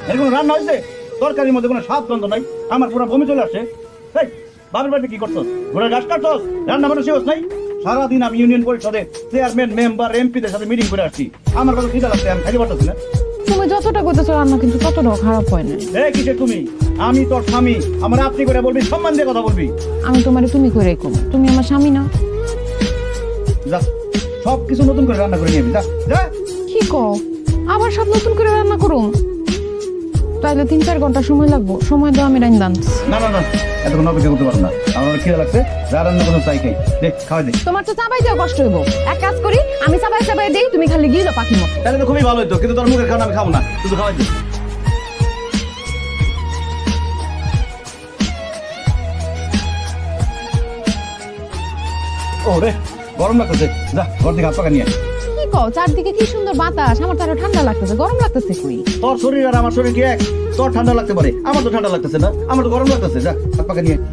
এরকম রান্না হয়েছে তরকারির মধ্যে কোনো স্বাদ গন্ধ নাই, আমার পুরো বমি চলে আসছে। এই বাবার বাড়িতে কি করছস? ঘোড়ার ঘাস কাটছস? রান্না বান্না শেষ নাই? সারাদিন আমি ইউনিয়ন পরিষদে চেয়ারম্যান মেম্বার এমপিদের সাথে মিটিং করে আসছি, আমার কথা খিদা লাগছে, আমি খাইতে পারতেছি না। তুমি যতটা করতেছো রান্না কিন্তু ততটাও খারাপ হয় না। এই কিসে তুমি? আমি তোর স্বামী, আমার আপনি করে বলবি, সম্মান দিয়ে কথা বলবি। আমি তোমারে তুমি করে কম, তুমি আমার স্বামী না। যা সব কিছু নতুন করে রান্না করে নিয়ে যা যা। কি কও, আবার সব নতুন করে রান্না করুম? তাইলে 3-4 ঘন্টা সময় লাগবো, সময় দাও, আমি রান্না আনছি। না না না, এতক্ষণ অপেক্ষা করতে পারবো না, আমার অনেক খিদা লাগছে। যা রান্না কোনো চাই খাই, দেখ খাওয়াই দে। তোমার তো চাবাই দেওয়া কষ্ট হইব, এক কাজ করি, আমি চাবাই চাবাই দেই, তুমি খালি গিলো পাখির মতো। তাহলে তো খুবই ভালো হইতো, কিন্তু তোর মুখের খাওয়া আমি খাবো না, শুধু খাওয়াই দে। ওরে গরম লাগতেছে, যা ঘর থেকে হাত পাকা নিয়ে আয়। কি কও, চারদিকে কি সুন্দর বাতাস, আমার তো আরো ঠান্ডা লাগতেছে, গরম লাগতেছে কই? তোর শরীর আর আমার শরীর কি এক? তোর ঠান্ডা লাগতে পারে, আমার তো ঠান্ডা লাগতেছে না, আমার তো গরম লাগতেছে। যা হাত পাকা নিয়ে আয়।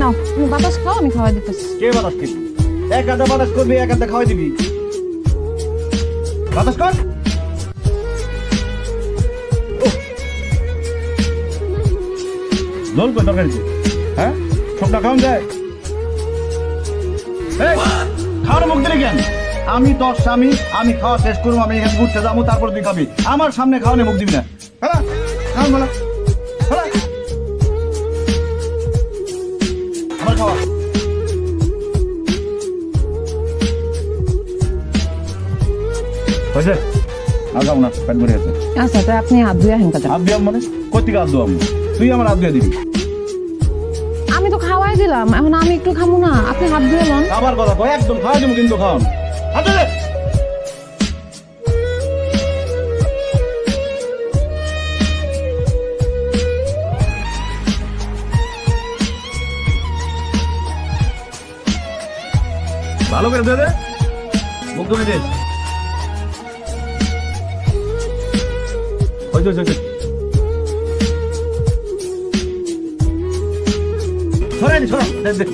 নাও তুমি বাতাস খাও, আমি খাওয়াই দিতেছি। কে বাতাস খাবি? এক আধা বাতাস করবি, এক আধা খাওয়াই দিবি। বাতাস কর। জল কই তরকারিতে? হ্যাঁ সবটা খাওয়ান যায়? এই, খাওয়ার মুখ দিলি কেন? আমি তোর স্বামী, আমি খাওয়া শেষ করবো, আমি এখানে ঘুরতে যাবো, তারপর তুই খাবি। আমার সামনে খাওয়ানে মুখ দিবি না। হ্যাঁ খাওয়ান বলা, হ্যাঁ আমার খাওয়া। হয়েছে? আর খাবো না, পেট ভরে গেছে। আচ্ছা তাই আপনি হাত ধুয়ে হেন কাজে। হাত দিয়াম মানে কোথেকে হাত দিয়াম? তুই আমার হাত দিয়ে দিবি। আমি তো খাওয়াই দিলাম, এখন আমি একটু খামু না, আপনি হাত ধুয়ে লন। আবার কথা কয়, একদম খাওয়া দেবো কিন্তু খাওয়ান। হাতে দে। ভালো করে দে দে, মুখ ধুয়ে দে। হয়েছে হয়েছে হয়েছে। সরাই নি, সরা দে দে।